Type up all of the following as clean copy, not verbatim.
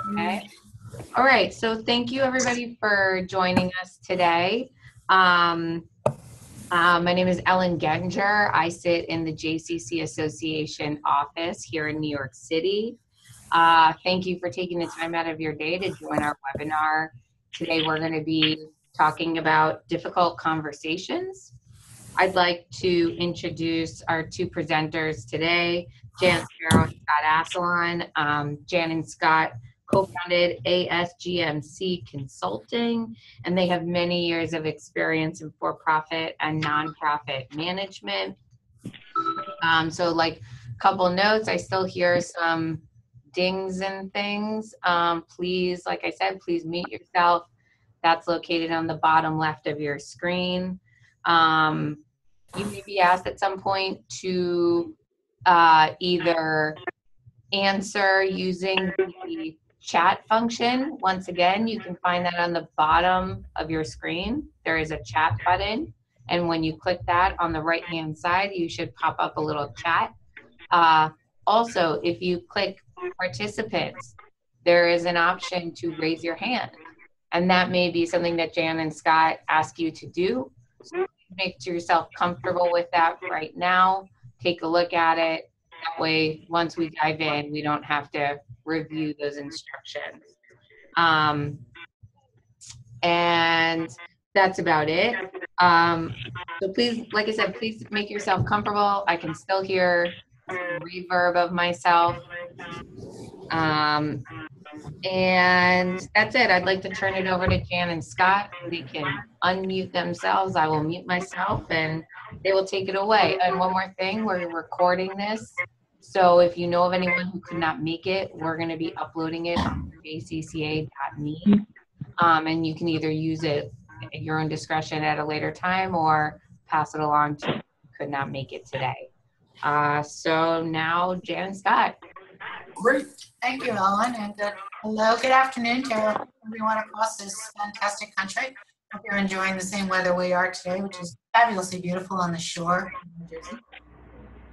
Okay. All right. So thank you everybody for joining us today. My name is Ellen Gettinger. I sit in the JCC Association office here in New York City. Thank you for taking the time out of your day to join our webinar. Today we're going to be talking about difficult conversations. I'd like to introduce our two presenters today, Jan Sparrow and Scott Asalone. Jan and Scott co-founded ASGMC Consulting, and they have many years of experience in for-profit and nonprofit management. So like a couple notes, I still hear some dings and things. Please, like I said, please mute yourself. That's located on the bottom left of your screen. You may be asked at some point to either answer using the chat function. Once again, you can find that on the bottom of your screen. There is a chat button, and when you click that on the right-hand side, you should pop up a little chat. Also, if you click participants, there is an option to raise your hand, and that may be something that Jan and Scott ask you to do. So make yourself comfortable with that right now. Take a look at it. That way, once we dive in, we don't have to review those instructions. And that's about it. So please, like I said, please make yourself comfortable. I can still hear some reverb of myself. And that's it. I'd like to turn it over to Jan and Scott. They can unmute themselves. I will mute myself and they will take it away. And one more thing, we're recording this. So if you know of anyone who could not make it, we're going to be uploading it on jcca.me. And you can either use it at your own discretion at a later time or pass it along to who could not make it today. So now Jan and Scott. Great. Thank you, Ellen. And hello, good afternoon to everyone across this fantastic country. Hope you're enjoying the same weather we are today, which is fabulously beautiful on the shore in New Jersey.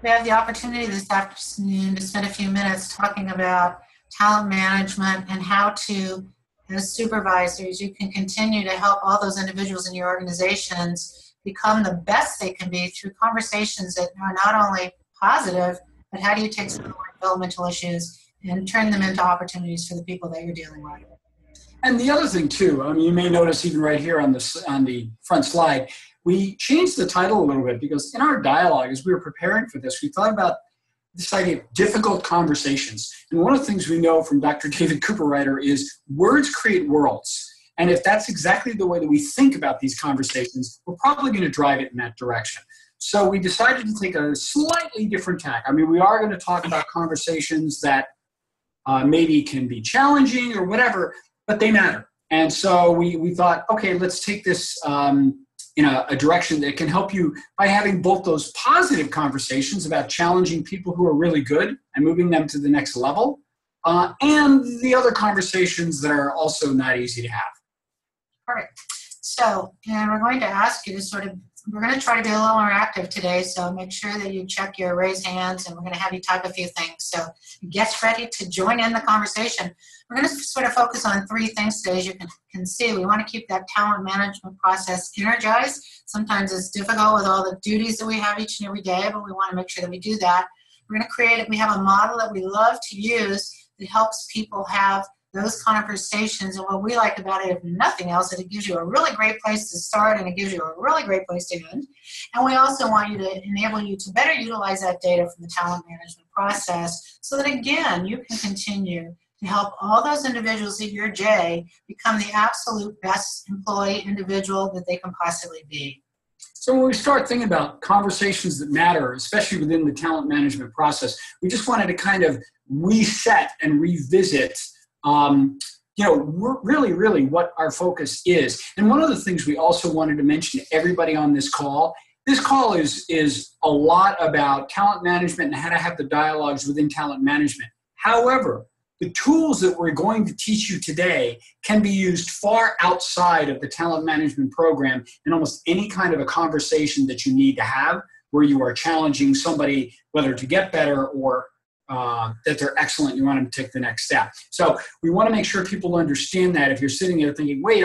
We have the opportunity this afternoon to spend a few minutes talking about talent management and how to, as supervisors, you can continue to help all those individuals in your organizations become the best they can be through conversations that are not only positive, but how do you take some of the developmental issues and turn them into opportunities for the people that you're dealing with. And the other thing too, I mean, you may notice even right here on the front slide, we changed the title a little bit because in our dialogue, as we were preparing for this, we thought about this idea of difficult conversations. And one of the things we know from Dr. David Cooperrider is words create worlds. And if that's exactly the way that we think about these conversations, we're probably going to drive it in that direction. So we decided to take a slightly different tack. I mean, we are going to talk about conversations that maybe can be challenging or whatever, but they matter. And so we thought, okay, let's take this in a direction that can help you by having both those positive conversations about challenging people who are really good and moving them to the next level, and the other conversations that are also not easy to have. All right. So, and we're going to ask you to we're going to try to be a little interactive today, so make sure that you check your raise hands, and we're going to have you type a few things. So get ready to join in the conversation. We're going to sort of focus on three things today. As you can see, we want to keep that talent management process energized. Sometimes it's difficult with all the duties that we have each and every day, but we want to make sure that we do that. We're going to create it. We have a model that we love to use that helps people have those conversations, and what we like about it, if nothing else, is it gives you a really great place to start and it gives you a really great place to end. And we also want you to enable you to better utilize that data from the talent management process so that, again, you can continue to help all those individuals at your J become the absolute best employee individual that they can possibly be. So when we start thinking about conversations that matter, especially within the talent management process, we just wanted to kind of reset and revisit really what our focus is. And one of the things we also wanted to mention to everybody on this call is a lot about talent management and how to have the dialogues within talent management. However, the tools that we're going to teach you today can be used far outside of the talent management program in almost any kind of a conversation that you need to have where you are challenging somebody whether to get better or that they're excellent. You want them to take the next step. So we want to make sure people understand that if you're sitting there thinking, wait,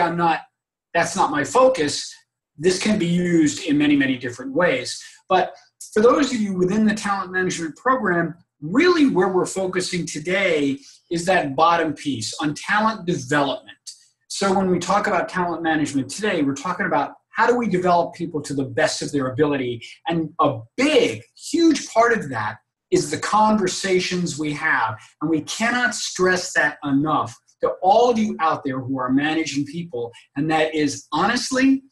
that's not my focus, this can be used in many, many different ways. But for those of you within the talent management program, really where we're focusing today is that bottom piece on talent development. So when we talk about talent management today, we're talking about how do we develop people to the best of their ability? And a big, huge part of that is the conversations we have. And we cannot stress that enough to all of you out there who are managing people. And that is, honestly,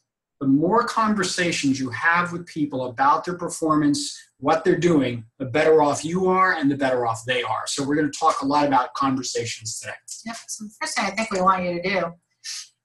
the more conversations you have with people about their performance, what they're doing, the better off you are and the better off they are. So we're going to talk a lot about conversations today. Yep. So the first thing I think we want you to do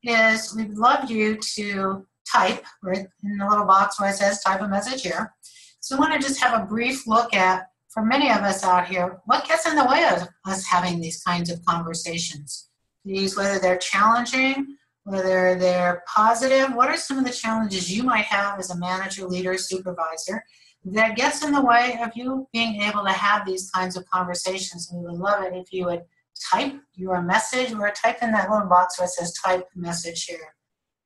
is we'd love you to type right in the little box where it says type a message here. So we want to just have a brief look at, for many of us out here, what gets in the way of us having these kinds of conversations? These, whether they're challenging, whether they're positive, what are some of the challenges you might have as a manager, leader, supervisor that gets in the way of you being able to have these kinds of conversations? And we would love it if you would type your message or type in that little box where it says type message here.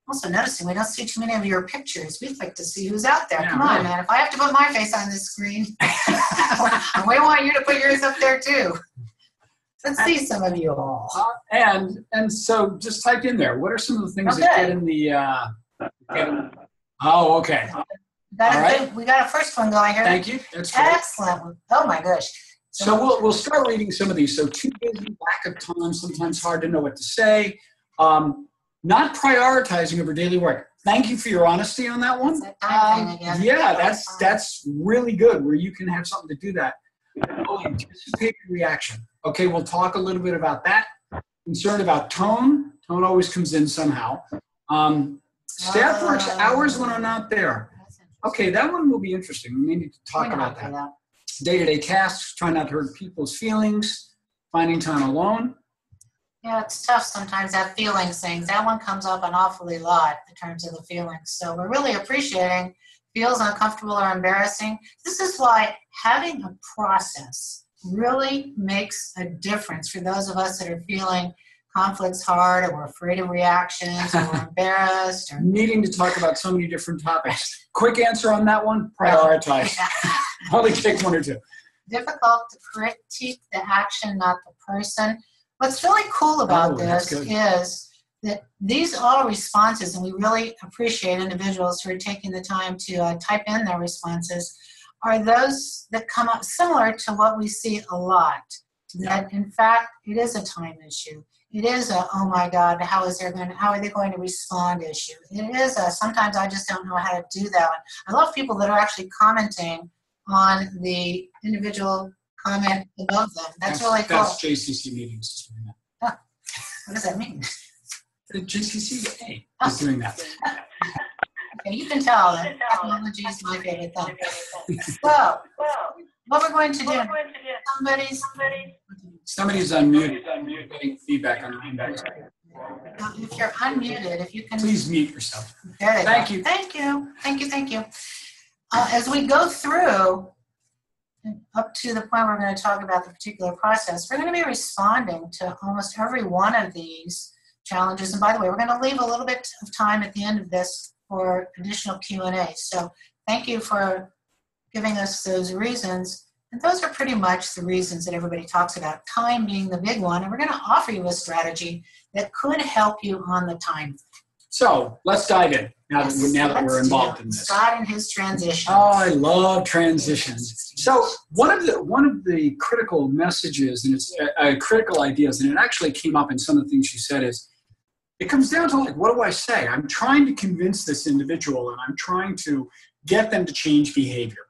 Also noticing we don't see too many of your pictures. We'd like to see who's out there. Yeah, come on, man. If I have to put my face on this screen, we want you to put yours up there too. Let's see some of you all. And so just type in there. What are some of the things that get in the... Oh, okay. We got a first one going here. Thank you. That's great. Excellent. Oh my gosh. So we'll start reading some of these. So too busy, lack of time, sometimes hard to know what to say. Not prioritizing over daily work. Thank you for your honesty on that one. Yeah, that's really good where you can have something to do that. Oh, anticipate reaction. Okay, we'll talk a little bit about that. Concerned about tone. Tone always comes in somehow. Staff works hours when I'm not there. Okay, that one will be interesting. We may need to talk about that. Day-to-day tasks, try not to hurt people's feelings, finding time alone. Yeah, it's tough sometimes, that feelings things. That one comes up an awfully lot in terms of the feelings. So we're really appreciating feels uncomfortable or embarrassing. This is why having a process really makes a difference for those of us that are feeling conflict's hard, or we're afraid of reactions, or we're embarrassed. Or needing to talk about so many different topics. Quick answer on that one, prioritize. Only take one or two. Difficult to critique the action, not the person. What's really cool about this is that these all responses, and we really appreciate individuals who are taking the time to type in their responses, are those that come up similar to what we see a lot. That in fact, it is a time issue. It is a, oh my God, how are they going to respond issue. It is a, sometimes I just don't know how to do that one. I love people that are actually commenting on the individual comment above them. That's really cool. That's JCC meetings. Oh, what does that mean? The JCCA is doing that. Okay, you can tell that technology is my favorite thing. So, what we're going to do, somebody's unmuted. Getting feedback on the if you're unmuted, if you can. Please mute yourself. Thank you. Thank you. Thank you. Thank you. As we go through up to the point we're going to talk about the particular process, we're going to be responding to almost every one of these challenges. And by the way, we're going to leave a little bit of time at the end of this for additional Q&A. So thank you for giving us those reasons. And those are pretty much the reasons that everybody talks about, time being the big one. And we're going to offer you a strategy that could help you on the time. So let's dive in now that we're involved in this. Scott and his transitions. Oh, I love transitions. So one of the critical messages, and it's critical ideas, and it actually came up in some of the things she said, is it comes down to, like, what do I say? I'm trying to convince this individual, and I'm trying to get them to change behavior.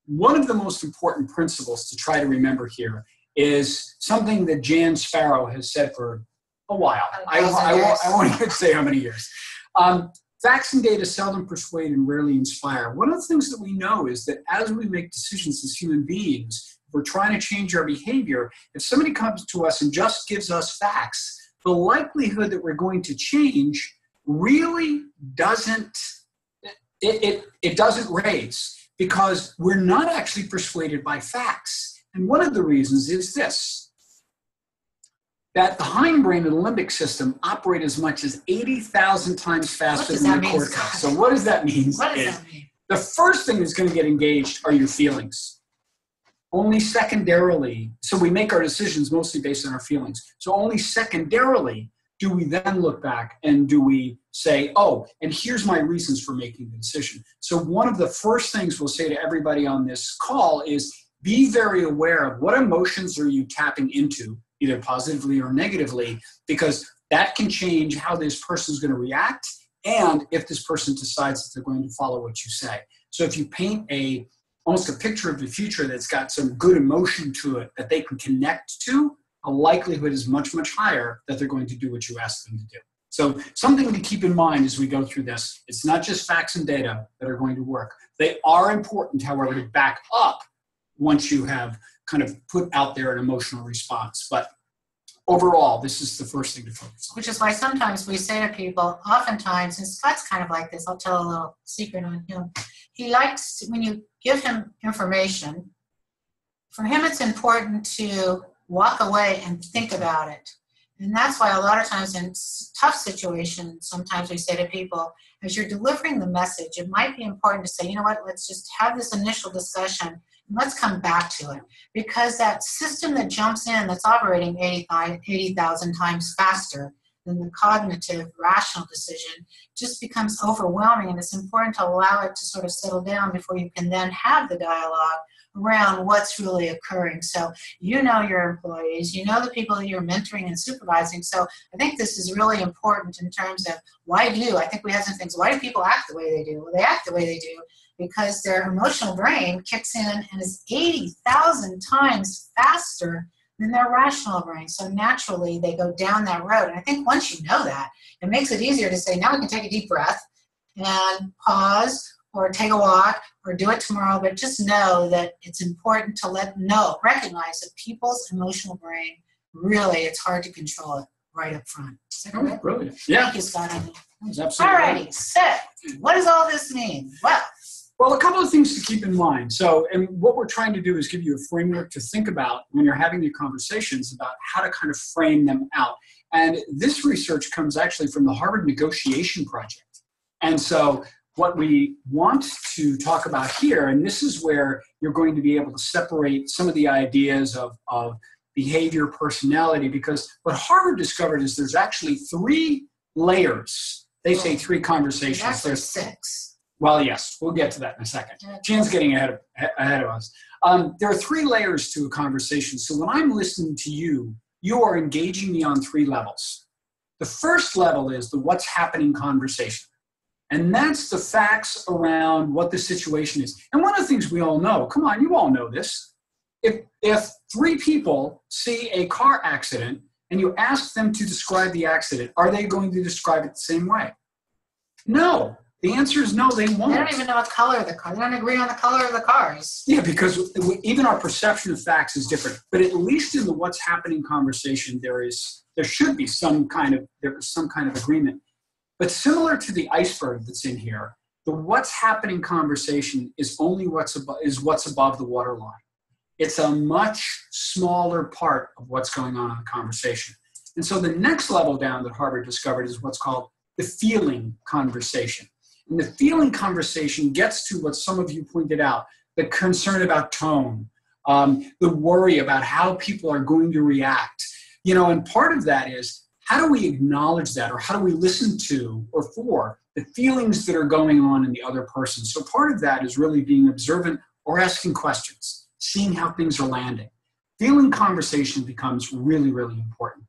One of the most important principles to try to remember here is something that Jan Sparrow has said for a while. I won't even say how many years. Facts and data seldom persuade and rarely inspire. One of the things that we know is that as we make decisions as human beings, we're trying to change our behavior. If somebody comes to us and just gives us facts, the likelihood that we're going to change really doesn't raise, because we're not actually persuaded by facts. And one of the reasons is this, that the hindbrain and the limbic system operate as much as 80,000 times faster than the cortex. So what does that mean? What does that mean? The first thing that's going to get engaged are your feelings. Only secondarily, so we make our decisions mostly based on our feelings. So only secondarily do we then look back and do we say, oh, and here's my reasons for making the decision. So one of the first things we'll say to everybody on this call is be very aware of what emotions are you tapping into, either positively or negatively, because that can change how this person is going to react and if this person decides that they're going to follow what you say. So if you paint almost a picture of the future that's got some good emotion to it that they can connect to, a likelihood is much, much higher that they're going to do what you ask them to do. So something to keep in mind as we go through this, it's not just facts and data that are going to work. They are important, however, to back up once you have kind of put out there an emotional response. But overall, this is the first thing to focus on. Which is why sometimes we say to people, oftentimes, and Scott's kind of like this, I'll tell a little secret on him. He likes, when you give him information, for him it's important to walk away and think about it. And that's why a lot of times in tough situations, sometimes we say to people, as you're delivering the message, it might be important to say, you know what, let's just have this initial discussion and let's come back to it. Because that system that jumps in that's operating 80,000 times faster than the cognitive, rational decision just becomes overwhelming, and it's important to allow it to sort of settle down before you can then have the dialogue around what's really occurring. So you know your employees, you know the people that you're mentoring and supervising. So I think this is really important in terms of I think we have some things, why do people act the way they do? Well, they act the way they do because their emotional brain kicks in and is 80,000 times faster than their rational brain. So naturally they go down that road. And I think once you know that, it makes it easier to say, now we can take a deep breath and pause, or take a walk, or do it tomorrow, but just know that it's important to recognize that people's emotional brain, really, it's hard to control it right up front. Is that correct? Brilliant. Yeah. Thank you, Scott. Absolutely. All righty, so what does all this mean? Well, a couple of things to keep in mind. So, and what we're trying to do is give you a framework to think about when you're having your conversations about how to kind of frame them out. And this research comes actually from the Harvard Negotiation Project. And so what we want to talk about here, and this is where you're going to be able to separate some of the ideas of behavior, personality, because what Harvard discovered is there's actually 3 layers. They say 3 conversations. There's 6. Well, yes, we'll get to that in a second. Jan's getting ahead of us. There are 3 layers to a conversation. So when I'm listening to you, you are engaging me on 3 levels. The first level is the what's happening conversation. And that's the facts around what the situation is. And one of the things we all know, come on, you all know this. If 3 people see a car accident and you ask them to describe the accident, are they going to describe it the same way? No. The answer is no, they won't. They don't even know what color of the car. They don't agree on the color of the cars. Yeah, because even our perception of facts is different. But at least in the what's happening conversation, there should be some kind of agreement. But similar to the iceberg that's in here, the what's happening conversation is only what's above the waterline. It's a much smaller part of what's going on in the conversation. And so the next level down that Harvard discovered is what's called the feeling conversation. And the feeling conversation gets to what some of you pointed out, the concern about tone, the worry about how people are going to react. And part of that is, how do we acknowledge that, or how do we listen to or for the feelings that are going on in the other person? So part of that is really being observant or asking questions, seeing how things are landing. Feeling conversation becomes really, really important.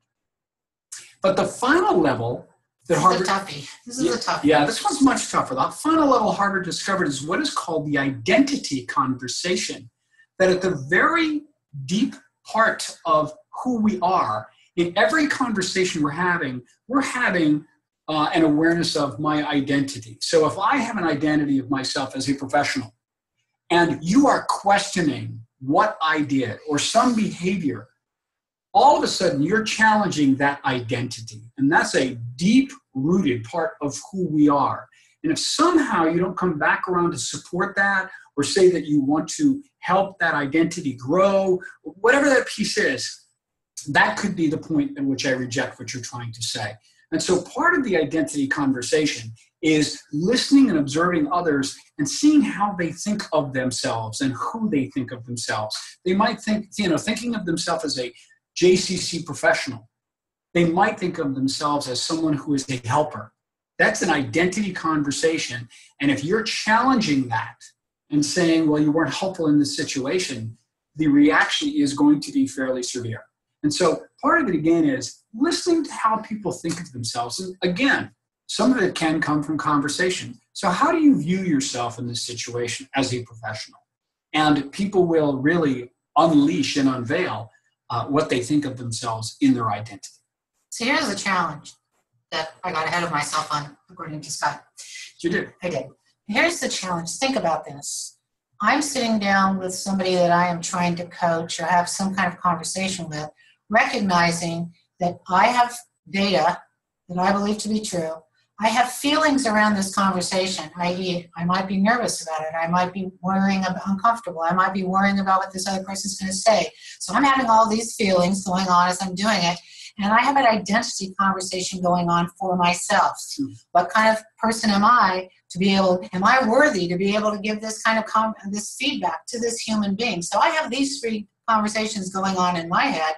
But the final level that Harvard... This is a toughie. Yeah, this one's much tougher. The final level Harvard discovered is what is called the identity conversation. That at the very deep part of who we are, in every conversation we're having an awareness of my identity. So if I have an identity of myself as a professional, and you are questioning what I did or some behavior, all of a sudden you're challenging that identity. And that's a deep-rooted part of who we are. And if somehow you don't come back around to support that or say that you want to help that identity grow, whatever that piece is, that could be the point at which I reject what you're trying to say. And so part of the identity conversation is listening and observing others and seeing how they think of themselves and who they think of themselves. They might think, thinking of themselves as a JCC professional. They might think of themselves as someone who is a helper. That's an identity conversation. And if you're challenging that and saying, well, you weren't helpful in this situation, the reaction is going to be fairly severe. And so part of it, again, is listening to how people think of themselves. And again, some of it can come from conversation. So how do you view yourself in this situation as a professional? And people will really unleash and unveil what they think of themselves in their identity. So here's the challenge that I got ahead of myself on, according to Scott. You did. I did. Here's the challenge. Think about this. I'm sitting down with somebody that I am trying to coach or have some kind of conversation with, recognizing that I have data that I believe to be true. I have feelings around this conversation, i.e., I might be nervous about it. I might be uncomfortable. I might be worrying about what this other person's going to say. So I'm having all these feelings going on as I'm doing it. And I have an identity conversation going on for myself. What kind of person am I to be able, am I worthy to be able to give this kind of this feedback to this human being? So I have these three conversations going on in my head.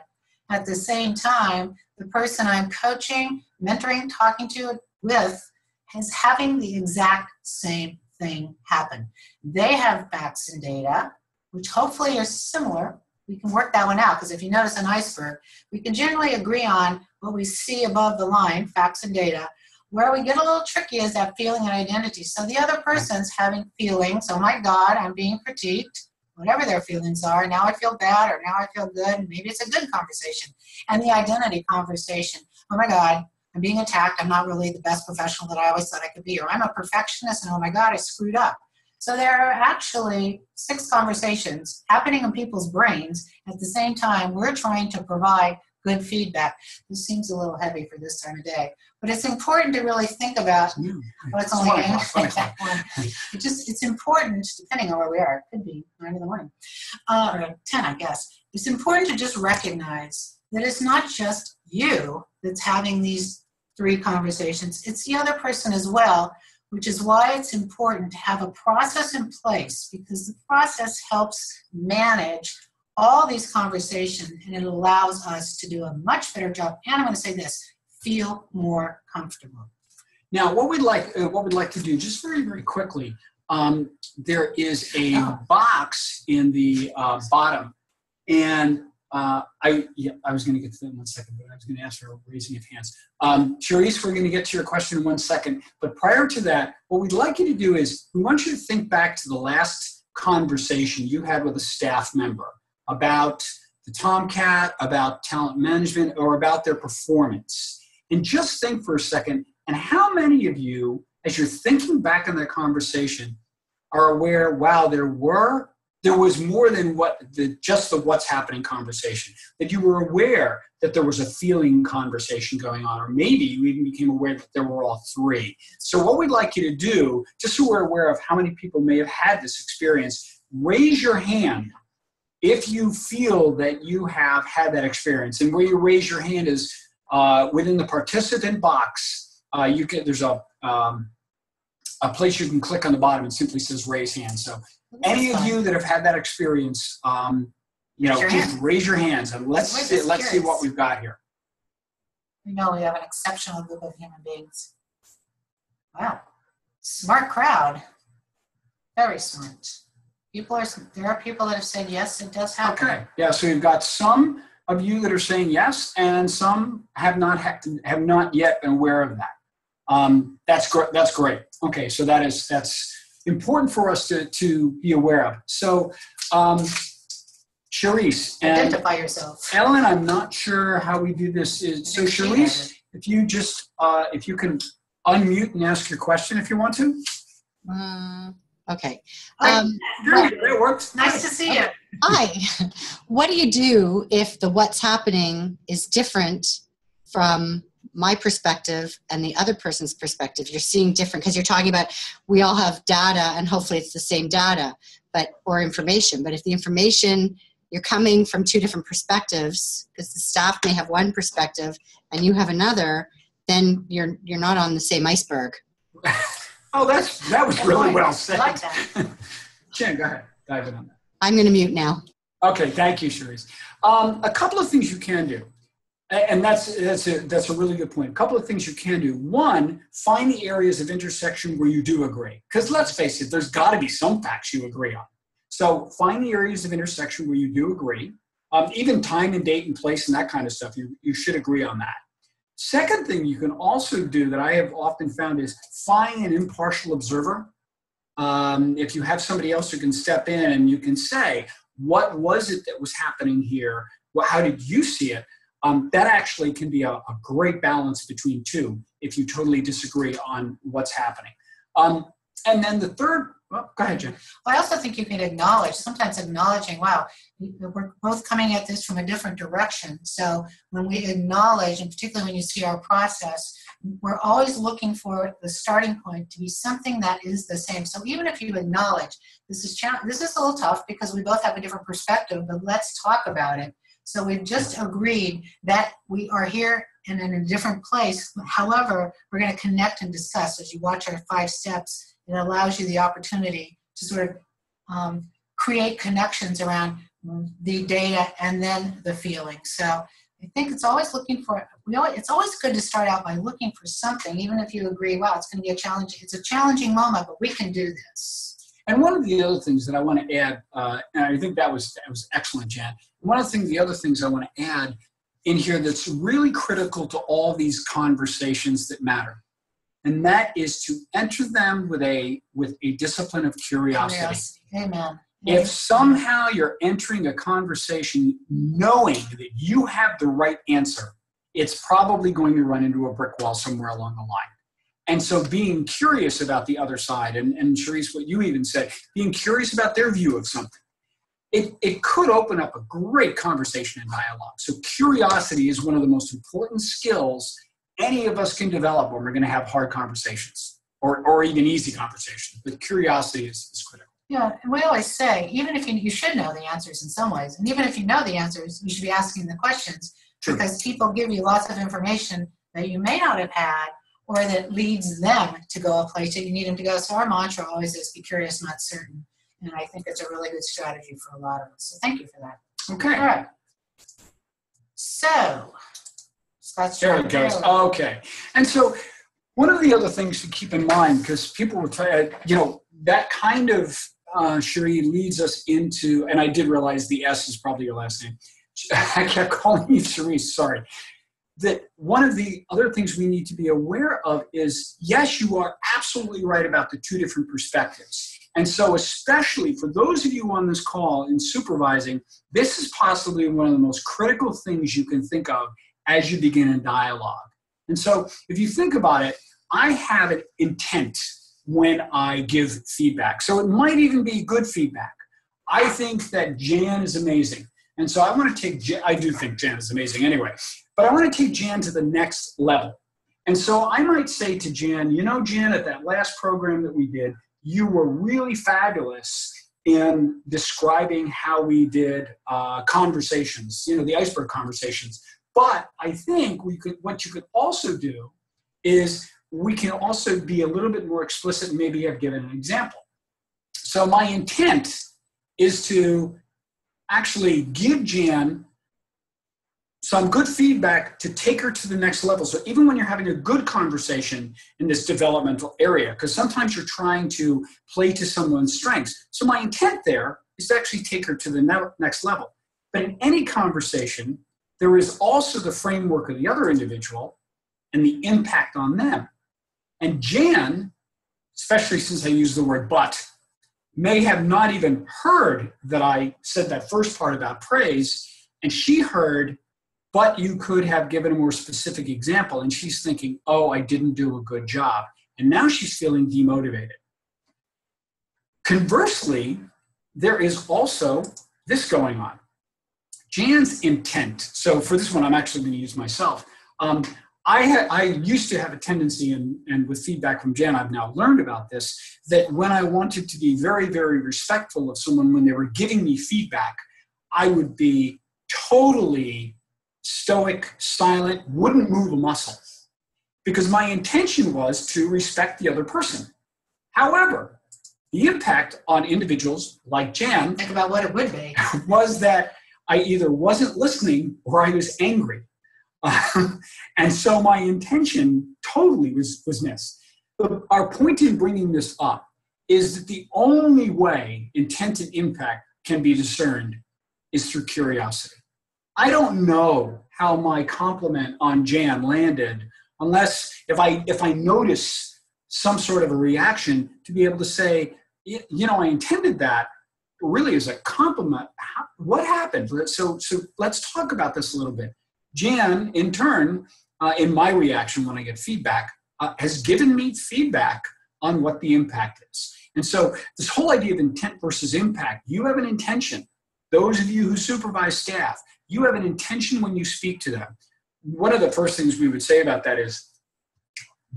At the same time, the person I'm coaching, mentoring, talking to with is having the exact same thing happen. They have facts and data, which hopefully are similar. We can work that one out, because if you notice an iceberg, we can generally agree on what we see above the line, facts and data. Where we get a little tricky is that feeling and identity. So the other person's having feelings, oh my God, I'm being critiqued, whatever their feelings are, now I feel bad or now I feel good, and maybe it's a good conversation. And the identity conversation, oh my God, I'm being attacked, I'm not really the best professional that I always thought I could be, or I'm a perfectionist and oh my God, I screwed up. So there are actually 6 conversations happening in people's brains at the same time. We're trying to provide good feedback. This seems a little heavy for this time of day, but it's important to really think about what's only it's important, depending on where we are. It could be 9 in the morning, or 10, I guess. It's important to just recognize that it's not just you that's having these 3 conversations. It's the other person as well, which is why it's important to have a process in place, because the process helps manage all these conversations, and it allows us to do a much better job. And I'm going to say this, feel more comfortable. Now, what we'd like to do, just very, very quickly, there is a box in the bottom, and I was going to get to that in 1 second, but I was going to ask for a raising of hands. Charisse, we're going to get to your question in 1 second, but prior to that, what we'd like you to do is we want you to think back to the last conversation you had with a staff member about the Tomcat, about talent management, or about their performance. And just think for a second, and how many of you, as you're thinking back on that conversation, are aware, wow, there was more than just the what's happening conversation, that you were aware that there was a feeling conversation going on, or maybe you even became aware that there were all 3. So what we'd like you to do, just so we're aware of how many people may have had this experience, raise your hand if you feel that you have had that experience. And where you raise your hand is within the participant box. There's a place you can click on the bottom. It simply says raise hand. So any of you that have had that experience, just raise your hands and let's see what we've got here. We know we have an exceptional group of human beings. Wow, smart crowd, very smart. There are people that have said yes, it does happen. Okay, yeah. So you've got some of you that are saying yes, and some have not yet been aware of that. That's great. Okay, so that's important for us to be aware of. So, Charisse, identify yourself. Ellen, I'm not sure how we do this. So Charisse, if you can unmute and ask your question if you want to. Okay. That worked. Nice to see you. Hi. What do you do if the what's happening is different from my perspective and the other person's perspective, you're seeing different, because you're talking about, we all have data and hopefully it's the same data, or information. But if the information, you're coming from two different perspectives, because the staff may have one perspective and you have another, then you're not on the same iceberg. Oh, that was really well said. I like that. Jen, go ahead. Dive in on that. I'm going to mute now. Okay, thank you, Cherise. A couple of things you can do, and that's a really good point. A couple of things you can do. One, find the areas of intersection where you do agree. Because let's face it, there's got to be some facts you agree on. So find the areas of intersection where you do agree. Even time and date and place and that kind of stuff, you should agree on that. Second thing you can also do that I have often found is find an impartial observer. If you have somebody else who can step in and you can say, what was it that was happening here? How did you see it? That actually can be a great balance between two if you totally disagree on what's happening. And then the third, well, go ahead, Jen. I also think you can acknowledge, sometimes acknowledging, wow, we're both coming at this from a different direction. So when we acknowledge, and particularly when you see our process, we're always looking for the starting point to be something that is the same. So even if you acknowledge, this is a little tough because we both have a different perspective, but let's talk about it. So we've just agreed that we are here and in a different place. However, we're going to connect and discuss. As you watch our 5 steps, it allows you the opportunity to sort of create connections around the data and then the feeling. So I think it's always it's always good to start out by looking for something, even if you agree, wow, it's going to be it's a challenging moment, but we can do this. And one of the other things that I want to add, and I think that was excellent, Jan. One of the other things I want to add in here that's really critical to all these conversations that matter, and that is to enter them with a discipline of curiosity. Amen. If somehow you're entering a conversation knowing that you have the right answer, it's probably going to run into a brick wall somewhere along the line. And so being curious about the other side, and Cherise, what you even said, being curious about their view of something, it could open up a great conversation and dialogue. So curiosity is one of the most important skills any of us can develop when we're going to have hard conversations or even easy conversations. But curiosity is critical. Yeah, and we always say, even if you should know the answers in some ways, and even if you know the answers, you should be asking the questions. True. Because people give you lots of information that you may not have had, or that leads them to go a place that you need them to go. So our mantra always is be curious, not certain. And I think it's a really good strategy for a lot of us. So thank you for that. Okay. All right. So that's there it goes. Okay. And so one of the other things to keep in mind, because people will tell you, that kind of Cherie leads us into, and I did realize the S is probably your last name. I kept calling you Cherie, sorry. That one of the other things we need to be aware of is, yes, you are absolutely right about the two different perspectives. And so especially for those of you on this call in supervising, this is possibly one of the most critical things you can think of as you begin a dialogue. And so if you think about it, I have an intent when I give feedback. So it might even be good feedback. I think that Jan is amazing. And so I want to take, I do think Jan is amazing anyway, but I want to take Jan to the next level. And so I might say to Jan, Jan, at that last program that we did, you were really fabulous in describing how we did conversations, the iceberg conversations. But I think what you could also do is we can also be a little bit more explicit and maybe have given an example. So my intent is to actually give Jan some good feedback to take her to the next level. So even when you're having a good conversation in this developmental area, because sometimes you're trying to play to someone's strengths. So my intent there is to actually take her to the next level. But in any conversation, there is also the framework of the other individual and the impact on them. And Jan, especially since I use the word but, may have not even heard that I said that first part about praise, and she heard, but you could have given a more specific example, and she's thinking, oh, I didn't do a good job. And now she's feeling demotivated. Conversely, there is also this going on. Jan's intent, so for this one, I'm actually going to use myself. I used to have a tendency, and with feedback from Jan, I've now learned about this, that when I wanted to be very, very respectful of someone when they were giving me feedback, I would be totally stoic, silent, wouldn't move a muscle, because my intention was to respect the other person. However, the impact on individuals like Jan, Think about what it would be. was that I either wasn't listening or I was angry. And so my intention totally was missed. But our point in bringing this up is that the only way intent and impact can be discerned is through curiosity. I don't know how my compliment on Jan landed unless if I notice some sort of a reaction to be able to say, I intended that really as a compliment. What happened? So let's talk about this a little bit. Jan, in turn, in my reaction when I get feedback, has given me feedback on what the impact is. And so this whole idea of intent versus impact, you have an intention. Those of you who supervise staff, you have an intention when you speak to them. One of the first things we would say about that is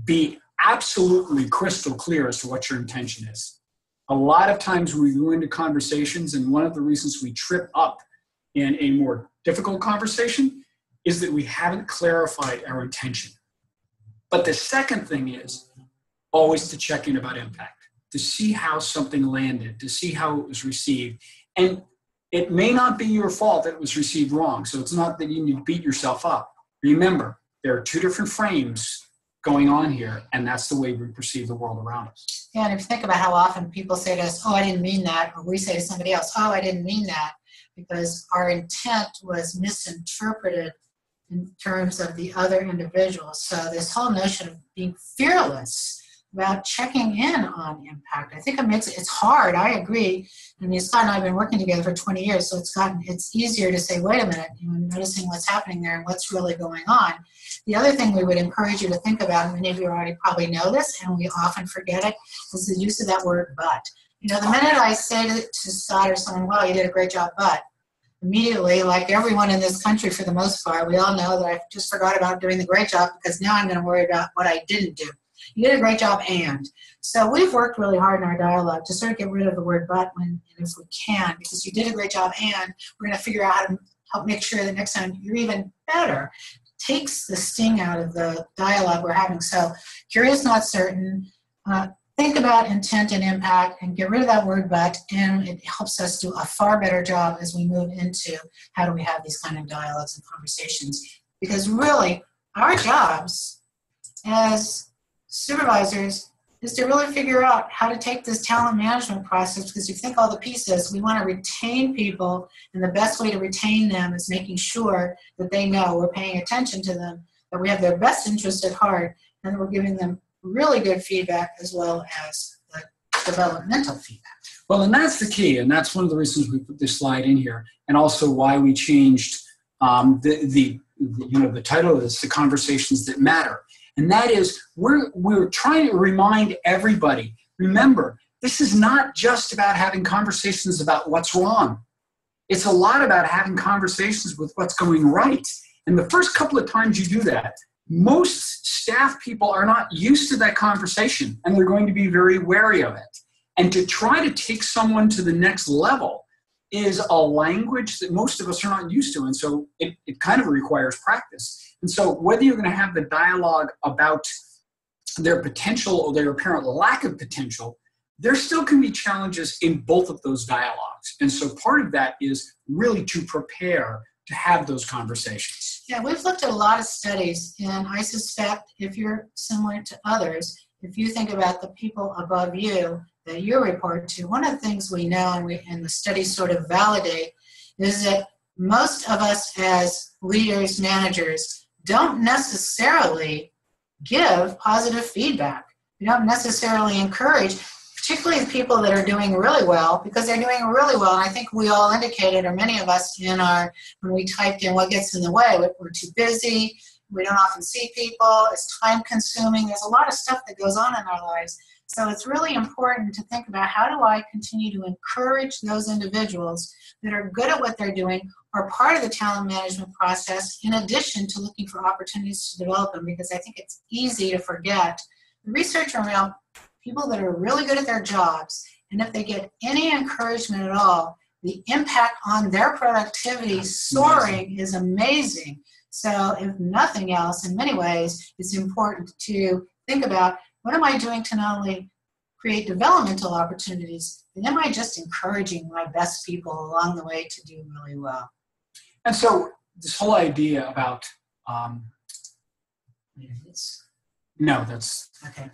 be absolutely crystal clear as to what your intention is. A lot of times we go into conversations, and one of the reasons we trip up in a more difficult conversation is that we haven't clarified our intention. But the second thing is always to check in about impact, to see how something landed, to see how it was received. And it may not be your fault that it was received wrong, so it's not that you need to beat yourself up. Remember, there are two different frames going on here, and that's the way we perceive the world around us. Yeah, and if you think about how often people say to us, oh, I didn't mean that, or we say to somebody else, oh, I didn't mean that, because our intent was misinterpreted in terms of the other individual. So this whole notion of being fearless about checking in on impact, I think it's hard. I agree. I mean, Scott and I have been working together for 20 years, so it's easier to say, wait a minute, noticing what's happening there and what's really going on. The other thing we would encourage you to think about, and many of you already probably know this, and we often forget it, is the use of that word but. The minute I say to Scott or someone, well, you did a great job, but, immediately, like everyone in this country for the most part, we all know that I just forgot about doing the great job because now I'm going to worry about what I didn't do. You did a great job, and. So we've worked really hard in our dialogue to sort of get rid of the word but when, and if we can, because you did a great job, and we're going to figure out how to help make sure that next time you're even better. Takes the sting out of the dialogue we're having. So curious, not certain. Think about intent and impact and get rid of that word but, and it helps us do a far better job as we move into how do we have these kind of dialogues and conversations. Because really, our jobs as supervisors is to really figure out how to take this talent management process, because if you think all the pieces, we want to retain people, and the best way to retain them is making sure that they know we're paying attention to them, that we have their best interest at heart, and that we're giving them really good feedback as well as the developmental feedback. Well, and that's the key, and that's one of the reasons we put this slide in here, and also why we changed the title of this, The Conversations That Matter. And that is, we're trying to remind everybody, remember, this is not just about having conversations about what's wrong. It's a lot about having conversations with what's going right. And the first couple of times you do that, most staff people are not used to that conversation, and they're going to be very wary of it. And to try to take someone to the next level is a language that most of us are not used to, and so it kind of requires practice. And so whether you're going to have the dialogue about their potential or their apparent lack of potential, there still can be challenges in both of those dialogues. And so part of that is really to prepare to have those conversations. Yeah, we've looked at a lot of studies, and I suspect if you're similar to others, if you think about the people above you that you report to, one of the things we know, and the studies sort of validate, is that most of us as leaders, managers, don't necessarily give positive feedback. We don't necessarily encourage, particularly the people that are doing really well, because they're doing really well. And I think we all indicated, or many of us when we typed in what gets in the way, we're too busy, we don't often see people, it's time consuming, there's a lot of stuff that goes on in our lives. So it's really important to think about how do I continue to encourage those individuals that are good at what they're doing or part of the talent management process in addition to looking for opportunities to develop them, because I think it's easy to forget the research around people that are really good at their jobs, and if they get any encouragement at all, the impact on their productivity soaring is amazing. So if nothing else, in many ways, it's important to think about what am I doing to not only create developmental opportunities, but am I just encouraging my best people along the way to do really well? And so this whole idea about, no, that's, okay.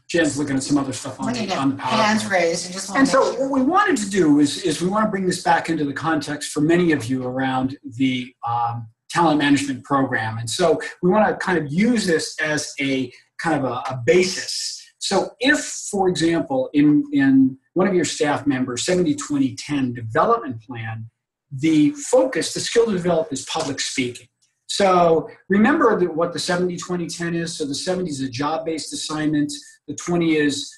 Jen's looking at some other stuff on the PowerPoint. Hands raised. And so what we wanted to do is we want to bring this back into the context for many of you around the talent management program. And so we want to kind of use this as a kind of a basis. So if, for example, in one of your staff members, 70-20-10 development plan, the focus, the skill to develop is public speaking. So remember what the 70-20-10 is. So the 70 is a job-based assignment. The 20 is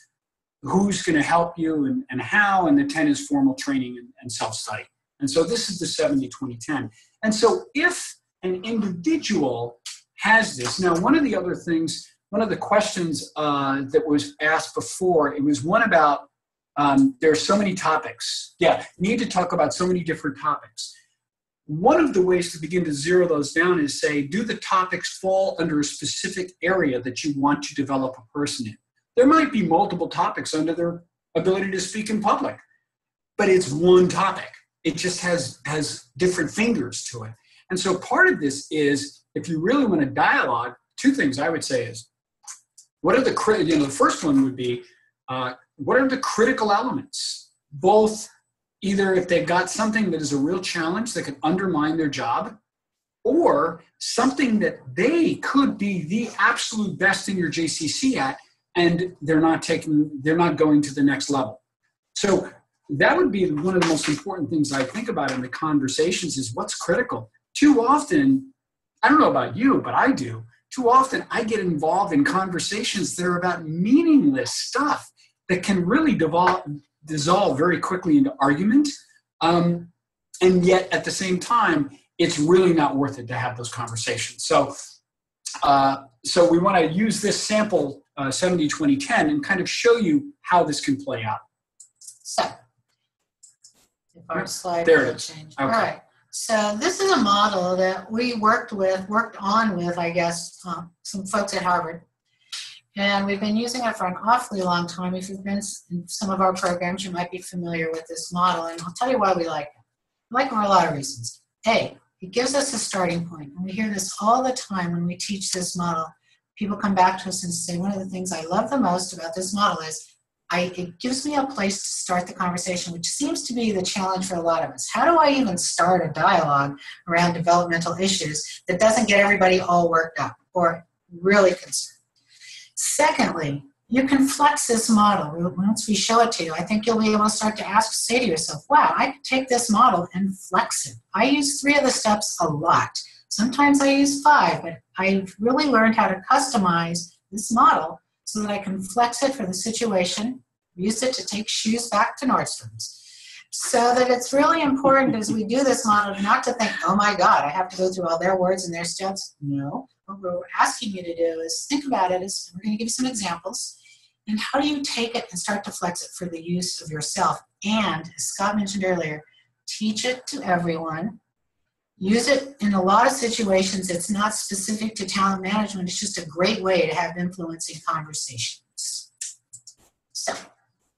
who's going to help you and how, and the 10 is formal training and self-study. And so this is the 70-20-10. And so if an individual has this, now one of the other things, one of the questions that was asked before, it was one about there are so many topics. Yeah, need to talk about so many different topics. One of the ways to begin to zero those down is say, do the topics fall under a specific area that you want to develop a person in? There might be multiple topics under their ability to speak in public, but it's one topic. It just has different fingers to it. And so part of this is, if you really want to dialogue, two things I would say is, what are the the first one would be, what are the critical elements? Both either if they've got something that is a real challenge that could undermine their job, or something that they could be the absolute best in your JCC at, and they're not going to the next level. So that would be one of the most important things I think about in the conversations is what's critical. Too often, I don't know about you, but I do. Too often I get involved in conversations that are about meaningless stuff that can really dissolve very quickly into argument. And yet at the same time, it's really not worth it to have those conversations. So we want to use this sample 70-20-10 and kind of show you how this can play out. So, if our slide there it is. Change. Okay. All right. So this is a model that we worked on with, I guess, some folks at Harvard. And we've been using it for an awfully long time. If you've been in some of our programs, you might be familiar with this model. And I'll tell you why we like it. We like it for a lot of reasons. A, it gives us a starting point. And we hear this all the time when we teach this model. People come back to us and say, one of the things I love the most about this model is it gives me a place to start the conversation, which seems to be the challenge for a lot of us. How do I even start a dialogue around developmental issues that doesn't get everybody all worked up or really concerned? Secondly, you can flex this model. Once we show it to you, I think you'll be able to start to say to yourself, wow, I could take this model and flex it. I use 3 of the steps a lot. Sometimes I use 5, but I've really learned how to customize this model so that I can flex it for the situation, use it to take shoes back to Nordstrom's. So that it's really important as we do this model not to think, oh my God, I have to go through all their words and their steps. No, what we're asking you to do is think about it as, we're going to give you some examples, and how do you take it and start to flex it for the use of yourself? And as Scott mentioned earlier, teach it to everyone. Use it in a lot of situations. It's not specific to talent management. It's just a great way to have influencing conversations.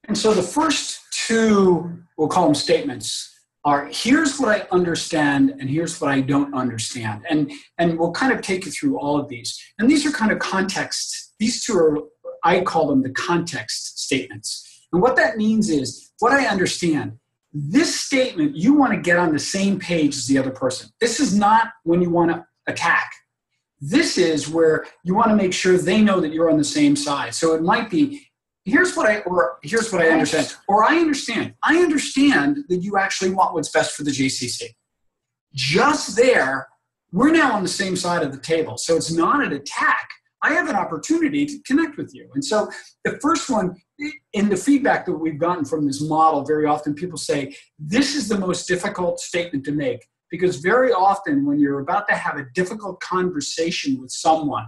And so the first 2, we'll call them statements, are here's what I understand and here's what I don't understand. And we'll kind of take you through all of these. And these are kind of context. These 2 are, I call them the context statements. And what that means is what I understand. This statement, you want to get on the same page as the other person. This is not when you want to attack. This is where you want to make sure they know that you're on the same side. So it might be, here's what I understand. Or I understand that you actually want what's best for the JCC. Just there, we're now on the same side of the table. So it's not an attack. I have an opportunity to connect with you. And so the first one, in the feedback that we've gotten from this model, very often people say, this is the most difficult statement to make. Because very often when you're about to have a difficult conversation with someone,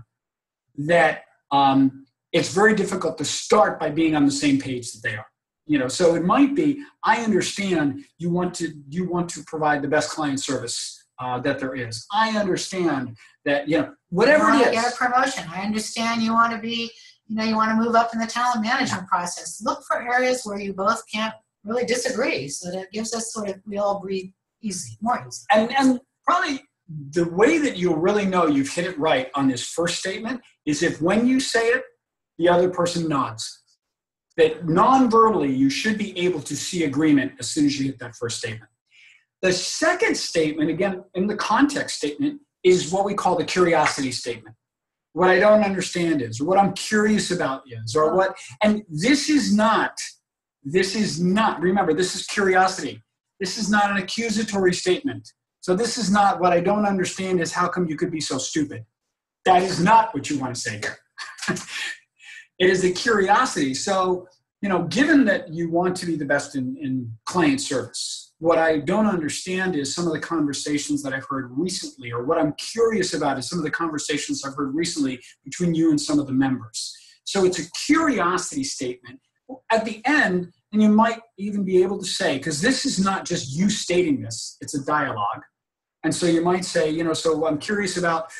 that it's very difficult to start by being on the same page that they are. So it might be, I understand you want to provide the best client service that there is. I understand that, whatever it is. Get a promotion. I understand you want to be, you want to move up in the talent management process. Look for areas where you both can't really disagree. So that gives us we all breathe more easy. And probably the way that you'll really know you've hit it right on this first statement is if when you say it, the other person nods. That non-verbally, you should be able to see agreement as soon as you hit that first statement. The second statement, again, in the context statement, is what we call the curiosity statement. What I don't understand is, or what I'm curious about is, or what, and this is not, remember, this is curiosity. This is not an accusatory statement. So this is not, what I don't understand is how come you could be so stupid. That is not what you want to say here. It is a curiosity. So, given that you want to be the best in client service, what I don't understand is some of the conversations that I've heard recently, or what I'm curious about is some of the conversations I've heard recently between you and some of the members. So it's a curiosity statement. At the end, and you might even be able to say, because this is not just you stating this, it's a dialogue. And so you might say, so I'm curious about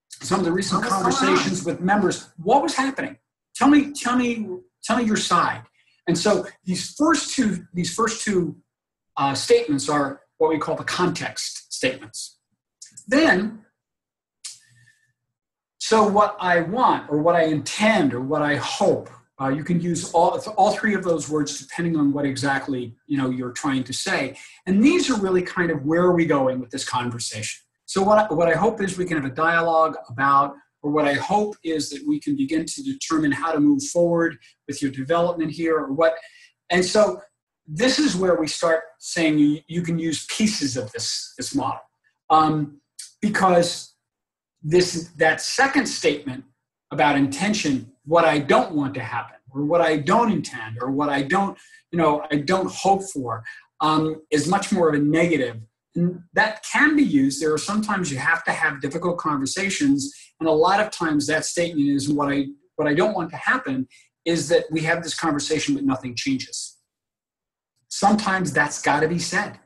some of the recent conversations with members. What was happening? Tell me your side. And so these first two statements are what we call the context statements. Then, so what I want, or what I intend, or what I hope, you can use all three of those words depending on what exactly you're trying to say. And these are really kind of where are we going with this conversation. So what I hope is we can have a dialogue about, or what I hope is that we can begin to determine how to move forward with your development here, or what. And so this is where we start saying you can use pieces of this model. Because that second statement about intention, what I don't want to happen, or what I don't intend, or what I don't hope for, is much more of a negative. And that can be used. There are sometimes you have to have difficult conversations, and a lot of times that statement is what I don't want to happen is that we have this conversation but nothing changes. Sometimes that's got to be said.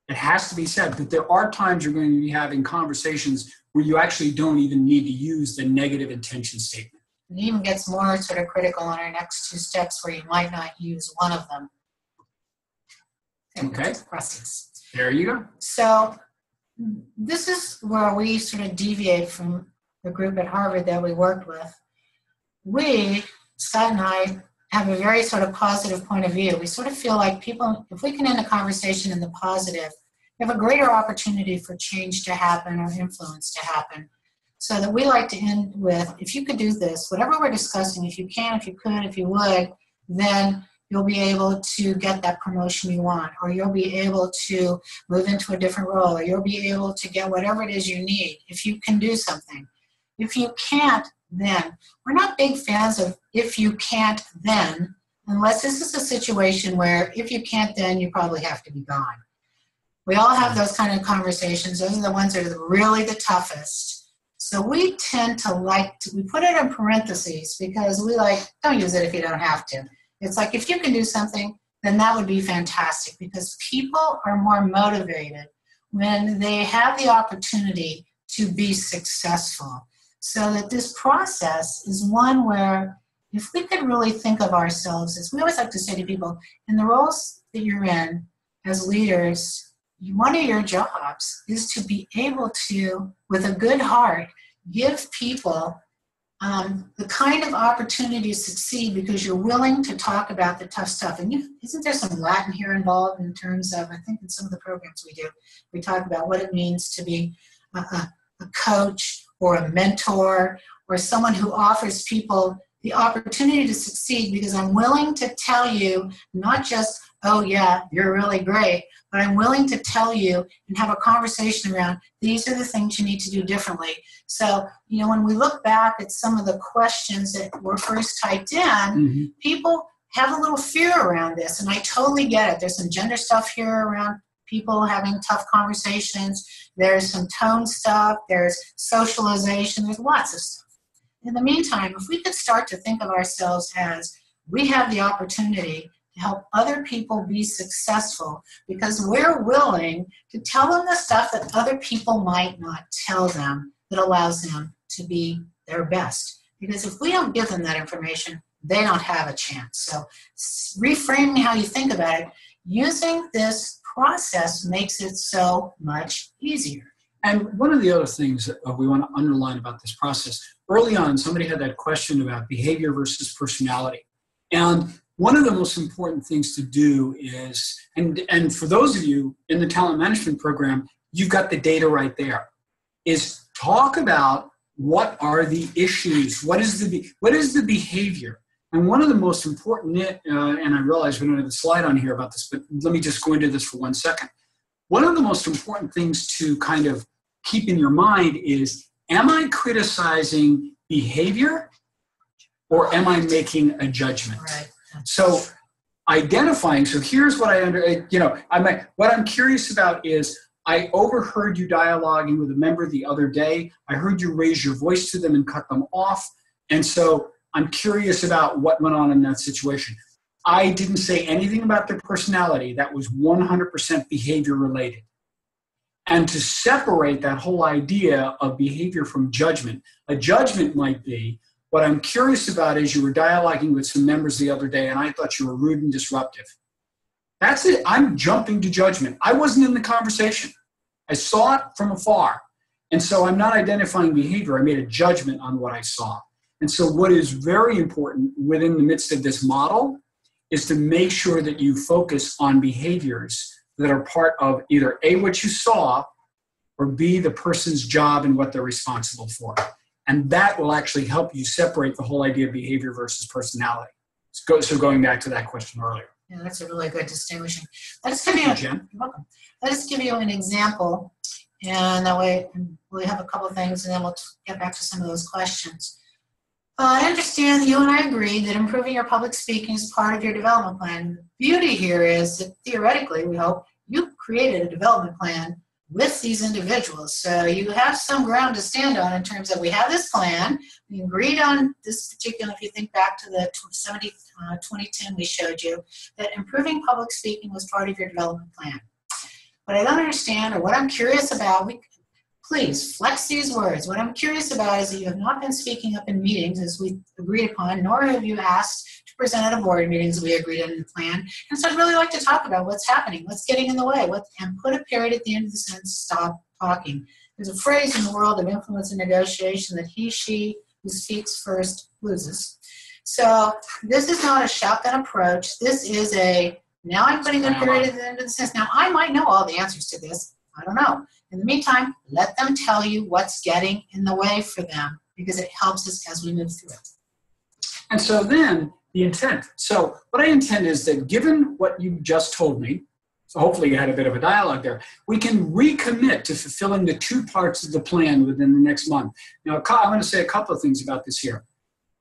It has to be said, but there are times you're going to be having conversations where you actually don't even need to use the negative intention statement. It even gets more sort of critical on our next two steps where you might not use one of them. Okay. Process. There you go. So this is where we sort of deviate from the group at Harvard that we worked with. Scott and I, have a very sort of positive point of view. We sort of feel like people, if we can end a conversation in the positive, we have a greater opportunity for change to happen or influence to happen. So that we like to end with, if you could do this, whatever we're discussing, if you can, if you could, if you would, then you'll be able to get that promotion you want, or you'll be able to move into a different role, or you'll be able to get whatever it is you need if you can do something. If you can't, then. We're not big fans of if you can't, then, unless this is a situation where if you can't, then you probably have to be gone. We all have those kind of conversations. Those are the ones that are really the toughest. So we tend to we put it in parentheses because we don't use it if you don't have to. It's like, if you can do something, then that would be fantastic, because people are more motivated when they have the opportunity to be successful. So that this process is one where if we could really think of ourselves as, we always like to say to people, in the roles that you're in as leaders, one of your jobs is to be able to, with a good heart, give people the kind of opportunity to succeed because you're willing to talk about the tough stuff. And isn't there some Latin here involved in terms of, I think in some of the programs we do, we talk about what it means to be a coach or a mentor or someone who offers people the opportunity to succeed because I'm willing to tell you not just oh yeah, you're really great, but I'm willing to tell you and have a conversation around these are the things you need to do differently. So, when we look back at some of the questions that were first typed in, people have a little fear around this, and I totally get it. There's some gender stuff here around people having tough conversations. There's some tone stuff. There's socialization. There's lots of stuff. In the meantime, if we could start to think of ourselves as we have the opportunity to help other people be successful because we're willing to tell them the stuff that other people might not tell them that allows them to be their best. Because if we don't give them that information, they don't have a chance. So reframing how you think about it, using this process makes it so much easier. And one of the other things that we want to underline about this process, early on, somebody had that question about behavior versus personality. And one of the most important things to do is, and for those of you in the talent management program, you've got the data right there, is talk about what are the issues, what is the behavior. And one of the most important, and I realize we don't have a slide on here about this, but let me just go into this for 1 second. One of the most important things to kind of keep in your mind is, am I criticizing behavior or am I making a judgment? Right. So identifying, so here's what what I'm curious about is, I overheard you dialoguing with a member the other day. I heard you raise your voice to them and cut them off. And so I'm curious about what went on in that situation. I didn't say anything about their personality. That was 100% behavior related. And to separate that whole idea of behavior from judgment, a judgment might be, what I'm curious about is you were dialoguing with some members the other day and I thought you were rude and disruptive. That's it. I'm jumping to judgment. I wasn't in the conversation. I saw it from afar. And so I'm not identifying behavior. I made a judgment on what I saw. And so what is very important within the midst of this model is to make sure that you focus on behaviors that are part of either A, what you saw, or B, the person's job and what they're responsible for. And that will actually help you separate the whole idea of behavior versus personality. So going back to that question earlier. Yeah, that's a really good distinguishing. Let's give you, you're welcome. Let's give you an example, and that way we'll have a couple of things, and then we'll get back to some of those questions. I understand that you and I agree that improving your public speaking is part of your development plan. The beauty here is that theoretically, we hope, you created a development plan with these individuals. So you have some ground to stand on in terms of we have this plan. We agreed on this particular, if you think back to the 2010 we showed you, that improving public speaking was part of your development plan. What I don't understand, or what I'm curious about, please flex these words. What I'm curious about is that you have not been speaking up in meetings as we agreed upon, nor have you asked to present at a board meetings as we agreed on in the plan. And so I'd really like to talk about what's happening, what's getting in the way, and put a period at the end of the sentence, stop talking. There's a phrase in the world of influence and negotiation that he, she who speaks first loses. So this is not a shotgun approach. This is now I'm putting a period at the end of the sentence. Now I might know all the answers to this. I don't know. In the meantime, let them tell you what's getting in the way for them, because it helps us as we move through it. And so then the intent. So what I intend is that given what you just told me, so hopefully you had a bit of a dialogue there, we can recommit to fulfilling the 2 parts of the plan within the next month. Now, I'm going to say a couple of things about this here.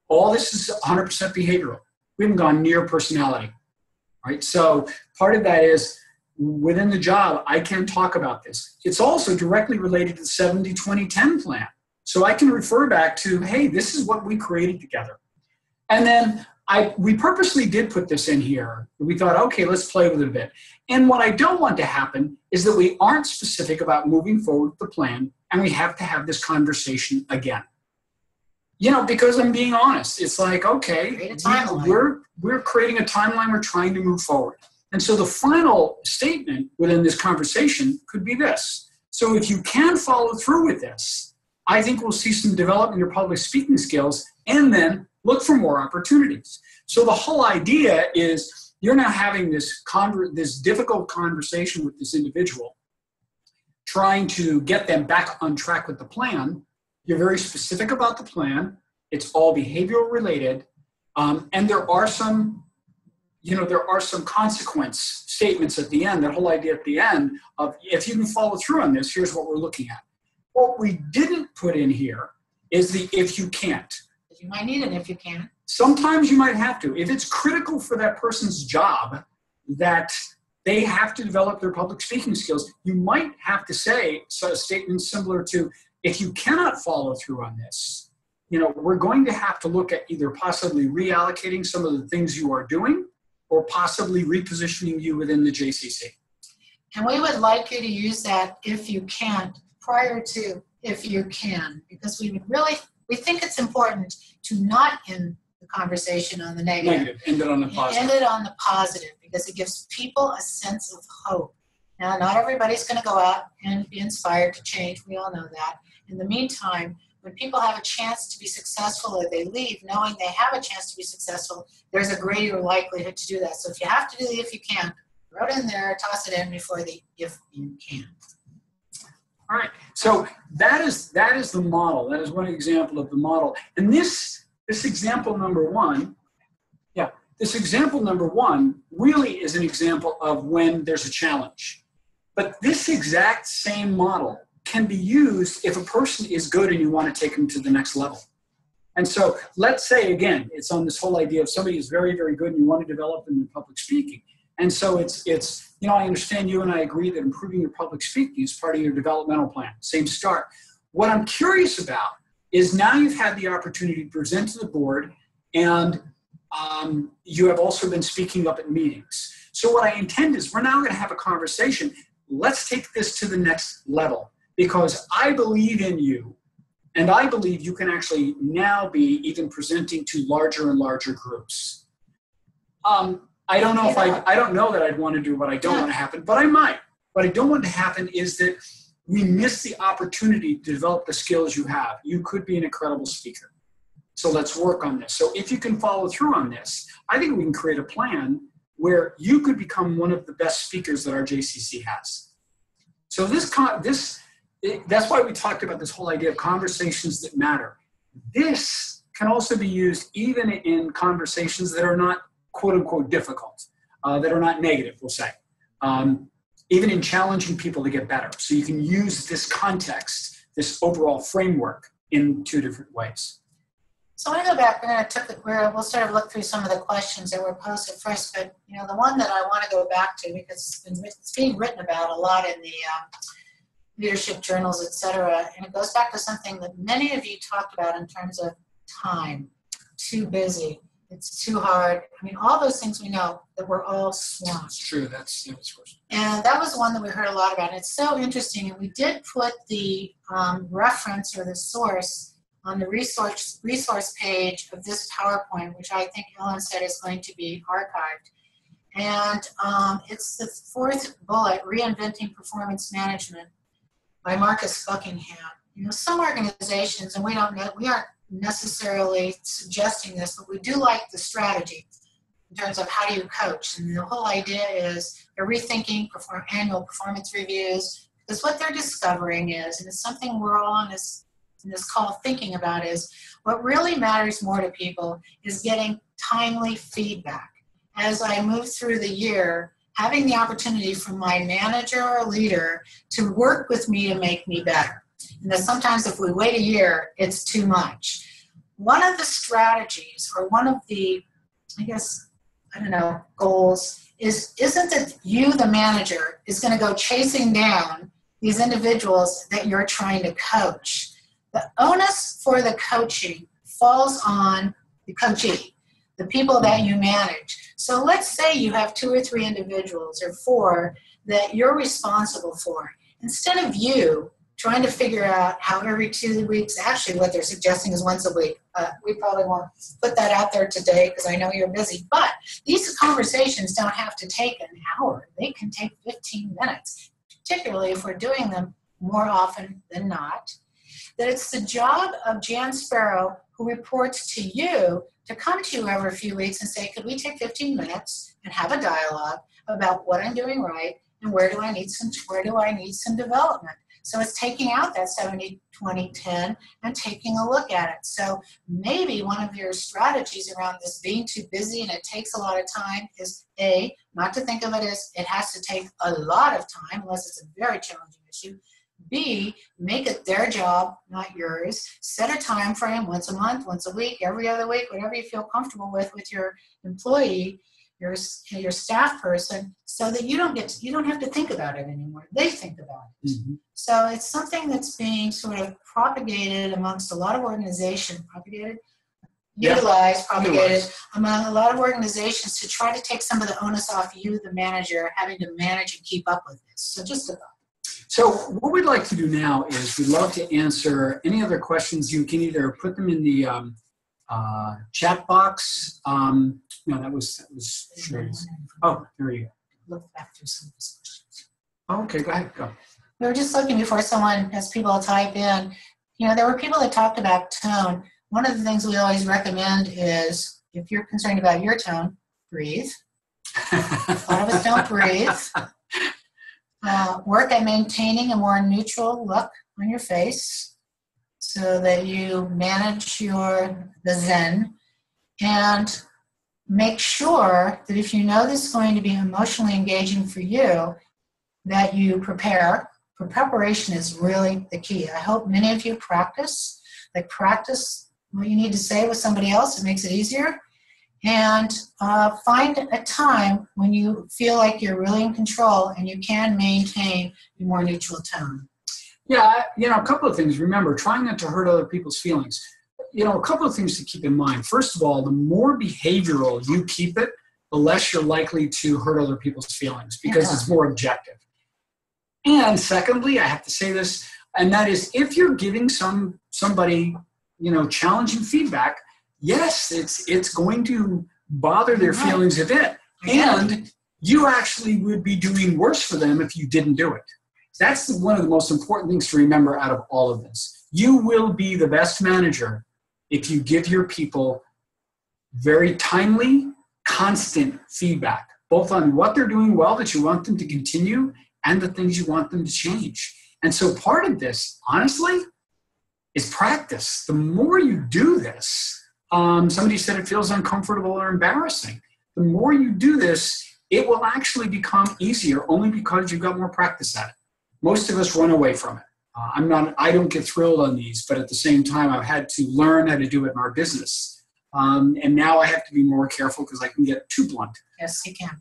All this is 100% behavioral. We haven't gone near personality, right? So part of that is, within the job, I can talk about this. It's also directly related to the 70-20-10 plan. So I can refer back to, hey, this is what we created together. And then we purposely did put this in here. We thought, okay, let's play with it a bit. And what I don't want to happen is that we aren't specific about moving forward with the plan, and we have to have this conversation again. Because I'm being honest. It's like, okay, we're creating a timeline, we're trying to move forward. And so the final statement within this conversation could be this. So if you can follow through with this, I think we'll see some development in your public speaking skills, and then look for more opportunities. So the whole idea is you're now having this difficult conversation with this individual, trying to get them back on track with the plan. You're very specific about the plan. It's all behavioral related. And there are some there are some consequence statements at the end, that whole idea at the end of, if you can follow through on this, here's what we're looking at. What we didn't put in here is the if you can't. You might need it if you can. Sometimes you might have to. If it's critical for that person's job that they have to develop their public speaking skills, you might have to say a statement similar to, if you cannot follow through on this, we're going to have to look at either possibly reallocating some of the things you are doing or possibly repositioning you within the JCC. And we would like you to use that if you can't prior to if you can, because we think it's important to not end the conversation on the negative. End it on the positive. End it on the positive, because it gives people a sense of hope. Now, not everybody's going to go out and be inspired to change. We all know that. In the meantime, when people have a chance to be successful or they leave knowing they have a chance to be successful, there's a greater likelihood to do that. So if you have to do the if you can, throw it in there, toss it in before the if you can. All right. So that is the model. That is one example of the model. And this example number one, this example number one really is an example of when there's a challenge. But this exact same model can be used if a person is good and you want to take them to the next level. And so let's say, again, it's on this whole idea of somebody who's very, very good and you want to develop them in public speaking. And so it's I understand you and I agree that improving your public speaking is part of your developmental plan. Same start. What I'm curious about is, now you've had the opportunity to present to the board, and you have also been speaking up at meetings. So what I intend is, we're now going to have a conversation. Let's take this to the next level, because I believe in you, and I believe you can actually now be even presenting to larger and larger groups. I don't know I don't know that I'd want to do what I don't want to happen, but I might. What I don't want to happen is that we miss the opportunity to develop the skills you have. You could be an incredible speaker. So let's work on this. So if you can follow through on this, I think we can create a plan where you could become one of the best speakers that our JCC has. So that's why we talked about this whole idea of conversations that matter. This can also be used even in conversations that are not quote unquote difficult, that are not negative, we'll say. Even in challenging people to get better. So you can use this context, this overall framework, in two different ways. So I go back, we'll sort of look through some of the questions that were posted first, but the one that I want to go back to, because it's being written about a lot in the leadership journals, et cetera, and it goes back to something that many of you talked about in terms of time. Too busy, it's too hard. I mean, all those things we know, that we're all swamped. It's true, that's first. And that was one that we heard a lot about. And it's so interesting, and we did put the reference or the source on the resource page of this PowerPoint, which I think Ellen said is going to be archived. And it's the fourth bullet, Reinventing Performance Management by Marcus Buckingham. Some organizations, and we aren't necessarily suggesting this, but we do like the strategy in terms of how do you coach. And the whole idea is they're rethinking annual performance reviews, because what they're discovering is, and it's something we're all on in this call thinking about, is what really matters more to people is getting timely feedback. As I move through the year, having the opportunity from my manager or leader to work with me to make me better. And that sometimes if we wait a year, it's too much. One of the strategies, or one of the, goals isn't that you, the manager, is going to go chasing down these individuals that you're trying to coach. The onus for the coaching falls on the coachee, the people that you manage. So let's say you have 2 or 3 individuals or 4 that you're responsible for. Instead of you trying to figure out how every 2 weeks, actually what they're suggesting is once a week. We probably won't put that out there today because I know you're busy, but these conversations don't have to take an hour. They can take 15 minutes, particularly if we're doing them more often than not. That it's the job of Jan Sparrow, who reports to you, to come to you every few weeks and say, could we take 15 minutes and have a dialogue about what I'm doing right and where do I need some development? So it's taking out that 70-20-10 and taking a look at it. So maybe one of your strategies around this being too busy and it takes a lot of time is A, not to think of it as it has to take a lot of time unless it's a very challenging issue. B, make it their job, not yours. Set a time frame once a month, once a week, every other week, whatever you feel comfortable with your employee, your staff person, so that you don't have to think about it anymore. They think about it. Mm-hmm. So it's something that's being sort of propagated amongst a lot of organizations, utilized among a lot of organizations to try to take some of the onus off you, the manager, having to manage and keep up with this. So just a thought. So what we'd like to do now is we'd love to answer any other questions. You can either put them in the chat box. No, that was sure. Oh, there you go. Look back through some of these questions. Okay, go ahead, go. We were just looking before as people type in, there were people that talked about tone. One of the things we always recommend is if you're concerned about your tone, breathe. A lot of us don't breathe. Work at maintaining a more neutral look on your face so that you manage the zen, and make sure that if you know this is going to be emotionally engaging for you, that you prepare. Preparation is really the key. I hope many of you practice what you need to say with somebody else. It makes it easier. And find a time when you feel like you're really in control and you can maintain a more neutral tone. Yeah, a couple of things. Remember, trying not to hurt other people's feelings. A couple of things to keep in mind. First of all, the more behavioral you keep it, the less you're likely to hurt other people's feelings because it's more objective. And secondly, I have to say this, and that is if you're giving somebody, challenging feedback, yes, it's going to bother their feelings a bit. And you actually would be doing worse for them if you didn't do it. That's one of the most important things to remember out of all of this. You will be the best manager if you give your people very timely, constant feedback, both on what they're doing well that you want them to continue and the things you want them to change. And so part of this, honestly, is practice. The more you do this, somebody said it feels uncomfortable or embarrassing. The more you do this, it will actually become easier only because you've got more practice at it. Most of us run away from it. I don't get thrilled on these, but at the same time, I've had to learn how to do it in our business. And now I have to be more careful because I can get too blunt. Yes, you can.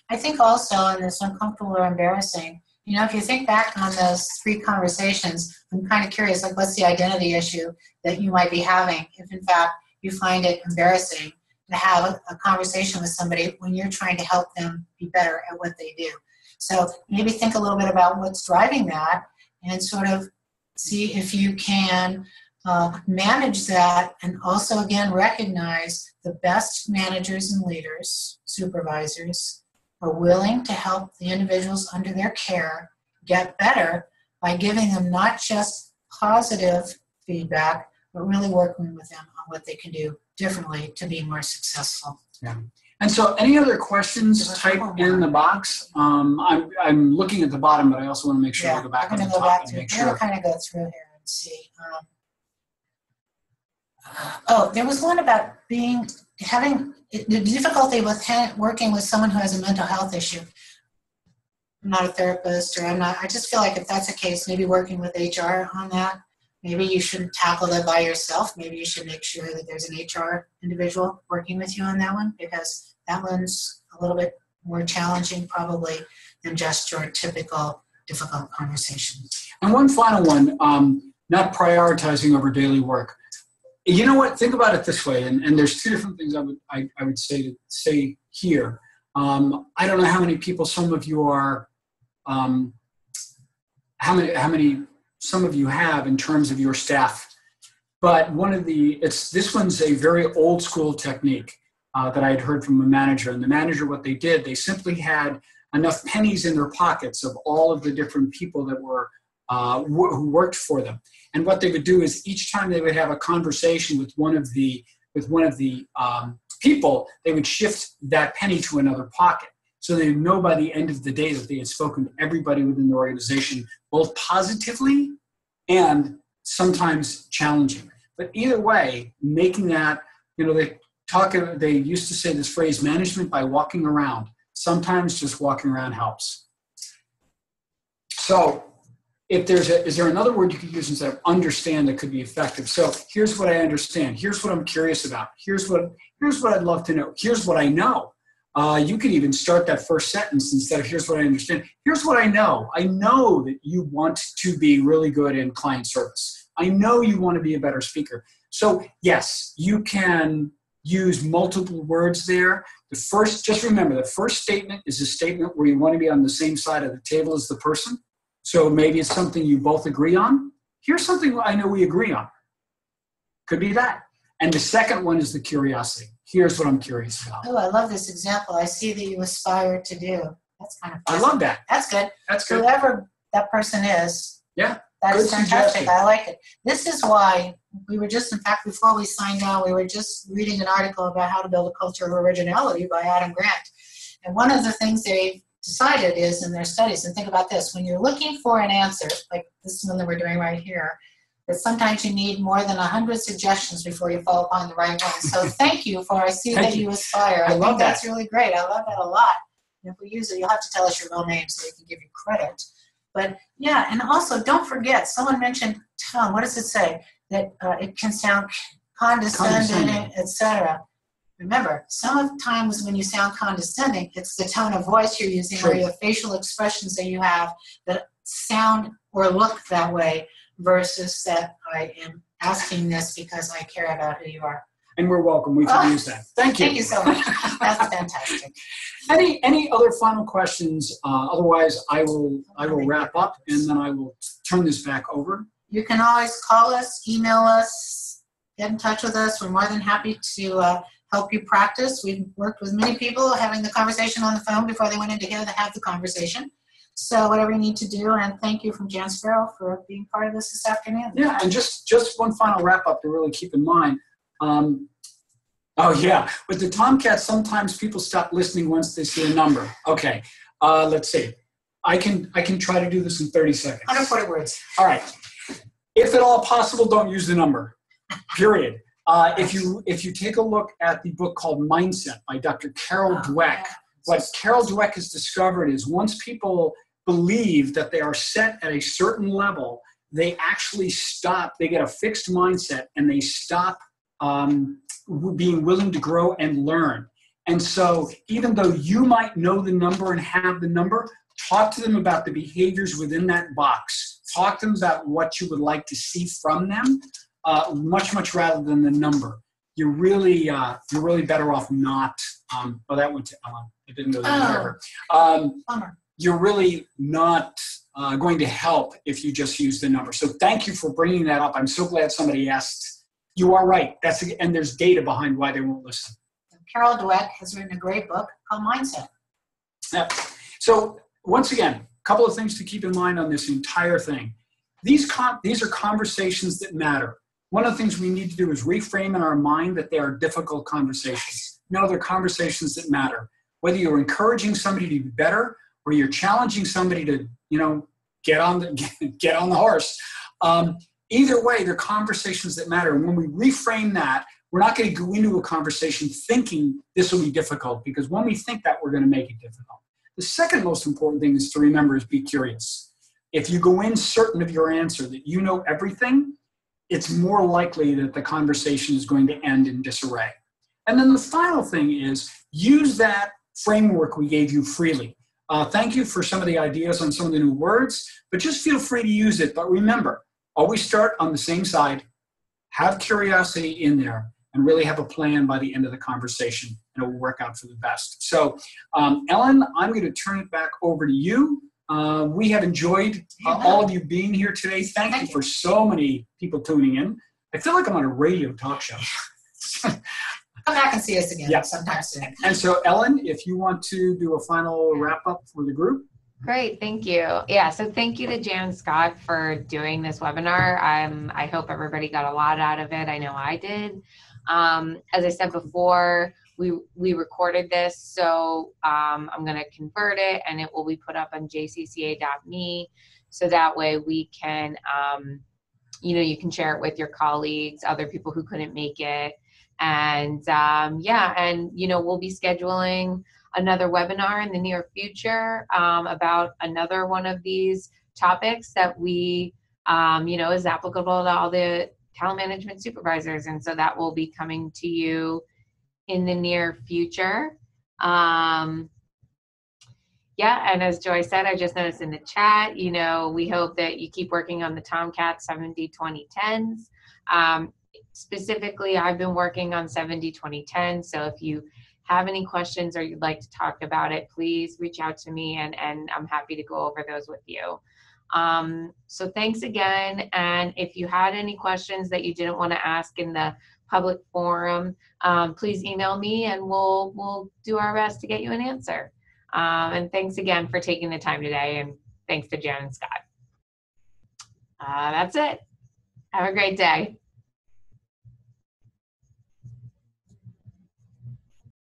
I think also in this uncomfortable or embarrassing, if you think back on those 3 conversations, I'm kind of curious, like what's the identity issue that you might be having if in fact you find it embarrassing to have a conversation with somebody when you're trying to help them be better at what they do. So maybe think a little bit about what's driving that and sort of see if you can manage that, and also again recognize the best managers and leaders, supervisors, are willing to help the individuals under their care get better by giving them not just positive feedback, but really working with them on what they can do differently to be more successful. Yeah. And so any other questions, type in the box. I'm looking at the bottom, but I also want to make sure I go back on the top and make sure. I'm going to kind of go through here and see. There was one about having the difficulty with working with someone who has a mental health issue. I'm not a therapist, I just feel like if that's the case, maybe working with HR on that. Maybe you shouldn't tackle that by yourself. Maybe you should make sure that there's an HR individual working with you on that one, because that one's a little bit more challenging probably than just your typical difficult conversation. And one final one, not prioritizing over daily work. You know what? Think about it this way, and there's 2 different things I would say here. I don't know how many people some of you are, how many some of you have in terms of your staff, but this one's a very old school technique that I had heard from a manager. And the manager, what they did, they simply had enough pennies in their pockets of all of the different people that were who worked for them. And what they would do is each time they would have a conversation with one of the people, they would shift that penny to another pocket. so they know by the end of the day that they had spoken to everybody within the organization, both positively and sometimes challenging. But either way, making that, they used to say this phrase, management by walking around. Sometimes just walking around helps. So is there another word you could use instead of understand that could be effective? So here's what I understand. Here's what I'm curious about. Here's what I'd love to know. Here's what I know. You could even start that first sentence instead of here's what I understand. Here's what I know. I know that you want to be really good in client service. I know you want to be a better speaker. So yes, you can use multiple words there. Just remember, the first statement is a statement where you want to be on the same side of the table as the person. So maybe it's something you both agree on. Here's something I know we agree on. Could be that. And the second one is the curiosity. Here's what I'm curious about. Oh, I love this example. I see that you aspire to do. That's kind of I love that. That's good. That's good. Whoever that person is. Yeah. That's good fantastic. suggestion. I like it. This is why we were just, in fact, before we signed on, we were just reading an article about how to build a culture of originality by Adam Grant. And one of the things they decided is in their studies, and think about this, when you're looking for an answer, like this one that we're doing right here, that sometimes you need more than 100 suggestions before you fall upon the right one. So thank you for, I see that you aspire. I love think that's really great. I love that a lot. And if we use it, you'll have to tell us your real name so we can give you credit. But yeah, and also don't forget, someone mentioned tone. What does it say? That it can sound condescending, etc. Remember, sometimes when you sound condescending, it's the tone of voice you're using or your facial expressions that you have that sound or look that way versus that I am asking this because I care about who you are. And we're welcome. We can use that. Thank you. Thank you so much. That's fantastic. Any other final questions? Otherwise, I will wrap up and then I will turn this back over. You can always call us, email us, get in touch with us. We're more than happy to help you practice. We've worked with many people having the conversation on the phone before they went into here to have the conversation. So whatever you need to do, and thank you from Jan Sparrow for being part of this afternoon. Yeah, and just one final wrap up to really keep in mind. With the Tomcat, sometimes people stop listening once they see a number. Okay, let's see. I can try to do this in 30 seconds. 140 words. All right. If at all possible, don't use the number. Period. If you take a look at the book called Mindset by Dr. Carol Dweck, what Carol Dweck has discovered is once people believe that they are set at a certain level, they actually stop. They get a fixed mindset and they stop being willing to grow and learn. And so even though you might know the number and have the number, talk to them about the behaviors within that box. Talk to them about what you would like to see from them, much rather than the number. You're really better off not. That went to Ellen. I didn't know that. You're really not going to help if you just use the number. So thank you for bringing that up. I'm so glad somebody asked. You are right. And there's data behind why they won't listen. Carol Dweck has written a great book called Mindset. Yeah. So once again, a couple of things to keep in mind on this entire thing. These are conversations that matter. One of the things we need to do is reframe in our mind that they are difficult conversations. No, they're conversations that matter. Whether you're encouraging somebody to be better or you're challenging somebody to, get on the horse. Either way, they're conversations that matter. And when we reframe that, we're not going to go into a conversation thinking this will be difficult, because when we think that, we're going to make it difficult. The second most important thing is to remember is be curious. If you go in certain of your answer that you know everything, it's more likely that the conversation is going to end in disarray. And then the final thing is use that framework we gave you freely. Thank you for some of the ideas on some of the new words, but just feel free to use it. But remember, always start on the same side, have curiosity in there, and really have a plan by the end of the conversation, and it will work out for the best. So, Ellen, I'm going to turn it back over to you. We have enjoyed all of you being here today. Thank you for so many people tuning in. I feel like I'm on a radio talk show. Come back and see us again sometime soon. And so, Ellen, if you want to do a final wrap-up for the group. Great, thank you. Yeah, so thank you to Jan Scott for doing this webinar. I hope everybody got a lot out of it. I know I did. As I said before, we recorded this, so I'm going to convert it and it will be put up on jcca.me, so that way we can, you can share it with your colleagues, other people who couldn't make it. And we'll be scheduling another webinar in the near future about another one of these topics that we, is applicable to all the talent management supervisors. And so that will be coming to you in the near future. And as Joy said, I just noticed in the chat, we hope that you keep working on the Tomcat 70-20-10s. Specifically, I've been working on 70-20-10. So if you have any questions or you'd like to talk about it, please reach out to me and I'm happy to go over those with you. So thanks again. And if you had any questions that you didn't want to ask in the public forum, please email me and we'll do our best to get you an answer. And thanks again for taking the time today, and thanks to Jan and Scott. That's it. Have a great day.